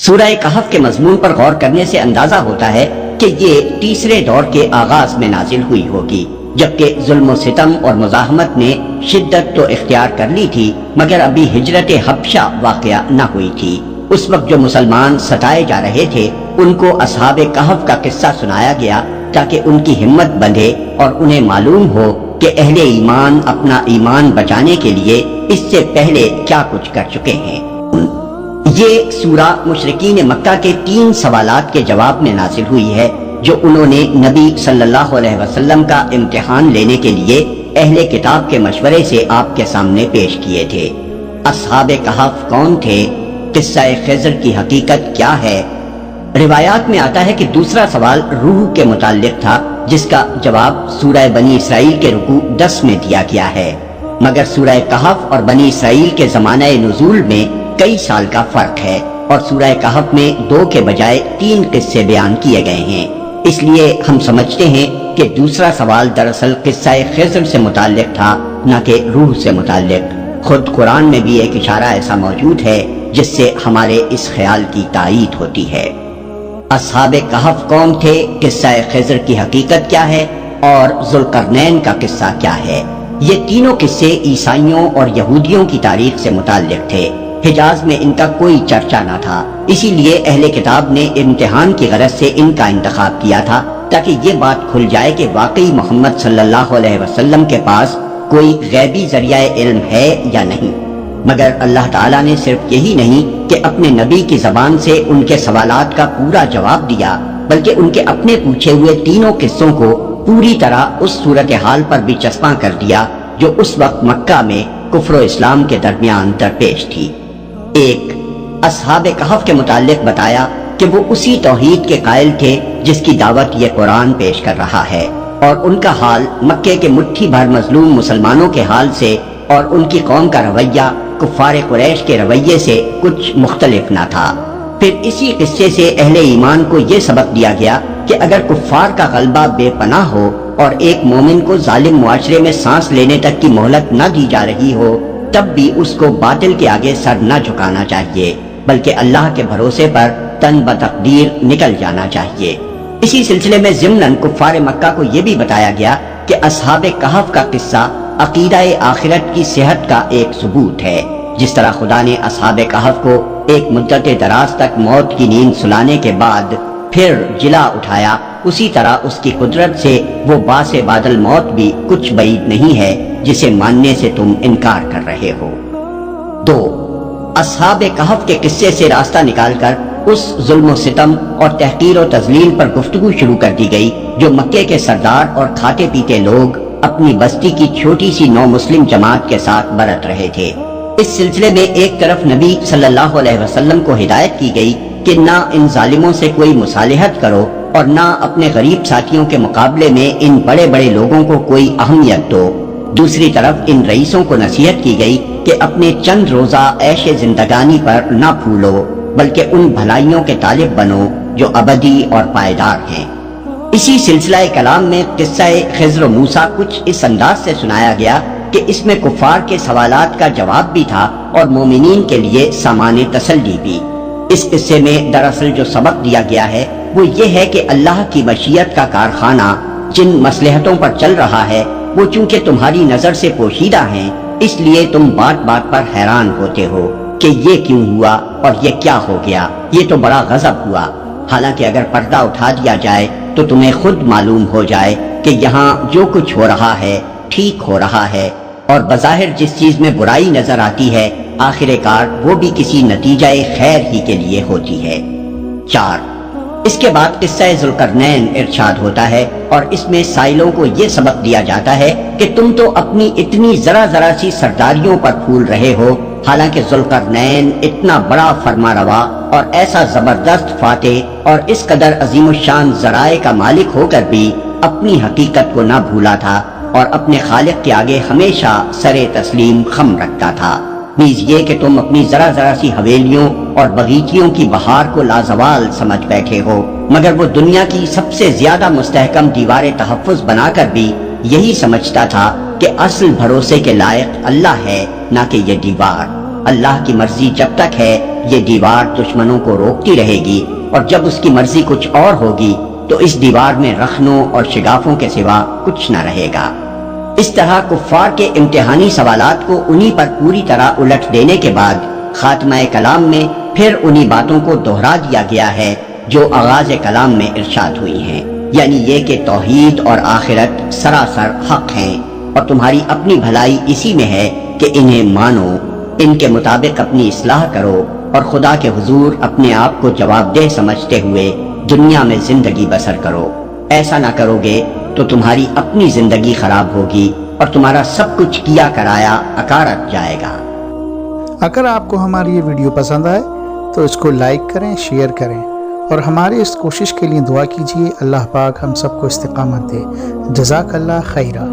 سورہ کہف کے مضمون پر غور کرنے سے اندازہ ہوتا ہے کہ یہ تیسرے دور کے آغاز میں نازل ہوئی ہوگی، جبکہ ظلم و ستم اور مزاحمت نے شدت تو اختیار کر لی تھی مگر ابھی ہجرت حبشہ واقعہ نہ ہوئی تھی۔ اس وقت جو مسلمان ستائے جا رہے تھے ان کو اصحاب کہف کا قصہ سنایا گیا تاکہ ان کی ہمت بندھے اور انہیں معلوم ہو کہ اہل ایمان اپنا ایمان بچانے کے لیے اس سے پہلے کیا کچھ کر چکے ہیں۔ یہ سورہ مشرکین مکہ کے 3 سوالات کے جواب میں نازل ہوئی ہے جو انہوں نے نبی صلی اللہ علیہ وسلم کا امتحان لینے کے لیے اہل کتاب کے مشورے سے آپ کے سامنے پیش کیے تھے۔ اصحاب کہف کون تھے؟ قصہ خضر کی حقیقت کیا ہے؟ روایات میں آتا ہے کہ دوسرا سوال روح کے متعلق تھا جس کا جواب سورہ بنی اسرائیل کے رکوع 10 میں دیا گیا ہے، مگر سورہ کہف اور بنی اسرائیل کے زمانہ نزول میں کئی سال کا فرق ہے اور سورہ کہف میں 2 کے بجائے 3 قصے بیان کیے گئے ہیں۔ اس لیے ہم سمجھتے ہیں کہ دوسرا سوال دراصل قصہ خضر سے متعلق تھا نہ کہ روح سے متعلق۔ خود قرآن میں بھی ایک اشارہ ایسا موجود ہے جس سے ہمارے اس خیال کی تائید ہوتی ہے۔ اصحاب کہف کون تھے، قصہ خضر کی حقیقت کیا ہے اور ذوالقرنین کا قصہ کیا ہے؟ یہ تینوں قصے عیسائیوں اور یہودیوں کی تاریخ سے متعلق تھے۔ حجاز میں ان کا کوئی چرچا نہ تھا، اسی لیے اہل کتاب نے امتحان کی غرض سے ان کا انتخاب کیا تھا تاکہ یہ بات کھل جائے کہ واقعی محمد صلی اللہ علیہ وسلم کے پاس کوئی غیبی ذریعہ علم ہے یا نہیں۔ مگر اللہ تعالیٰ نے صرف یہی نہیں کہ اپنے نبی کی زبان سے ان کے سوالات کا پورا جواب دیا بلکہ ان کے اپنے پوچھے ہوئے تینوں قصوں کو پوری طرح اس صورتحال پر بھی چسپاں کر دیا جو اس وقت مکہ میں کفر و اسلام کے درمیان درپیش تھی۔ 1. اصحاب کہف کے متعلق بتایا کہ وہ اسی توحید کے قائل تھے جس کی دعوت یہ قرآن پیش کر رہا ہے، اور ان کا حال مکے کے مٹھی بھر مظلوم مسلمانوں کے حال سے اور ان کی قوم کا رویہ کفار قریش کے رویے سے کچھ مختلف نہ تھا۔ پھر اسی قصے سے اہل ایمان کو یہ سبق دیا گیا کہ اگر کفار کا غلبہ بے پناہ ہو اور ایک مومن کو ظالم معاشرے میں سانس لینے تک کی مہلت نہ دی جا رہی ہو تب بھی اس کو باطل کے آگے سر نہ جھکانا چاہیے بلکہ اللہ کے بھروسے پر تن بتقدیر نکل جانا چاہیے۔ اسی سلسلے میں ضمناً کفار مکہ کو یہ بھی بتایا گیا کہ اصحاب کہف کا قصہ عقیدہ آخرت کی صحت کا ایک ثبوت ہے۔ جس طرح خدا نے اصحاب کہف کو ایک مدت دراز تک موت کی نیند سلانے کے بعد پھر جلا اٹھایا، اسی طرح اس کی قدرت سے وہ باعث بعد الموت بھی کچھ بعید نہیں ہے جسے ماننے سے تم انکار کر رہے ہو۔ 2. اصحاب کہف کے قصے سے راستہ نکال کر اس ظلم و ستم اور تحقیر و تذلیل پر گفتگو شروع کر دی گئی جو مکے کے سردار اور کھاتے پیتے لوگ اپنی بستی کی چھوٹی سی نو مسلم جماعت کے ساتھ برت رہے تھے۔ اس سلسلے میں ایک طرف نبی صلی اللہ علیہ وسلم کو ہدایت کی گئی کہ نہ ان ظالموں سے کوئی مصالحت کرو اور نہ اپنے غریب ساتھیوں کے مقابلے میں ان بڑے بڑے لوگوں کو کوئی اہمیت دو۔ دوسری طرف ان رئیسوں کو نصیحت کی گئی کہ اپنے چند روزہ عیش زندگانی پر نہ پھولو بلکہ ان بھلائیوں کے طالب بنو جو ابدی اور پائیدار ہیں۔ اسی سلسلہ کلام میں قصہ خضر و موسیٰ کچھ اس انداز سے سنایا گیا کہ اس میں کفار کے سوالات کا جواب بھی تھا اور مومنین کے لیے سامان تسلی بھی۔ اس قصے میں دراصل جو سبق دیا گیا ہے وہ یہ ہے کہ اللہ کی مشیت کا کارخانہ جن مصلحتوں پر چل رہا ہے وہ چونکہ تمہاری نظر سے پوشیدہ ہیں اس لیے تم بات بات پر حیران ہوتے ہو کہ یہ کیوں ہوا اور یہ کیا ہو گیا، یہ تو بڑا غضب ہوا۔ حالانکہ اگر پردہ اٹھا دیا جائے تو تمہیں خود معلوم ہو جائے کہ یہاں جو کچھ ہو رہا ہے ٹھیک ہو رہا ہے، اور بظاہر جس چیز میں برائی نظر آتی ہے آخر کار وہ بھی کسی نتیجہ خیر ہی کے لیے ہوتی ہے۔ 4. اس کے بعد قصہ ذوالقرنین ارشاد ہوتا ہے اور اس میں سائلوں کو یہ سبق دیا جاتا ہے کہ تم تو اپنی اتنی ذرا ذرا سی سرداریوں پر پھول رہے ہو، حالانکہ ذوالقرنین اتنا بڑا فرما روا اور ایسا زبردست فاتح اور اس قدر عظیم الشان ذرائع کا مالک ہو کر بھی اپنی حقیقت کو نہ بھولا تھا اور اپنے خالق کے آگے ہمیشہ سر تسلیم خم رکھتا تھا۔ نیز یہ کہ تم اپنی ذرا ذرا سی حویلیوں اور باغیچیوں کی بہار کو لازوال سمجھ بیٹھے ہو، مگر وہ دنیا کی سب سے زیادہ مستحکم دیوار تحفظ بنا کر بھی یہی سمجھتا تھا کہ اصل بھروسے کے لائق اللہ ہے نہ کہ یہ دیوار۔ اللہ کی مرضی جب تک ہے یہ دیوار دشمنوں کو روکتی رہے گی، اور جب اس کی مرضی کچھ اور ہوگی تو اس دیوار میں رخنوں اور شگافوں کے سوا کچھ نہ رہے گا۔ اس طرح کفار کے امتحانی سوالات کو انہی پر پوری طرح الٹ دینے کے بعد خاتمہ کلام میں پھر انہی باتوں کو دہرا دیا گیا ہے جو آغاز کلام میں ارشاد ہوئی ہیں، یعنی یہ کہ توحید اور آخرت سراسر حق ہیں، اور تمہاری اپنی بھلائی اسی میں ہے کہ انہیں مانو، ان کے مطابق اپنی اصلاح کرو، اور خدا کے حضور اپنے آپ کو جواب دہ سمجھتے ہوئے دنیا میں زندگی بسر کرو۔ ایسا نہ کرو گے تو تمہاری اپنی زندگی خراب ہوگی اور تمہارا سب کچھ کیا کرایا اکارت جائے گا۔ اگر آپ کو ہماری یہ ویڈیو پسند آئے تو اس کو لائک کریں، شیئر کریں، اور ہماری اس کوشش کے لیے دعا کیجیے اللہ پاک ہم سب کو استقامت دے۔ جزاک اللہ خیرہ۔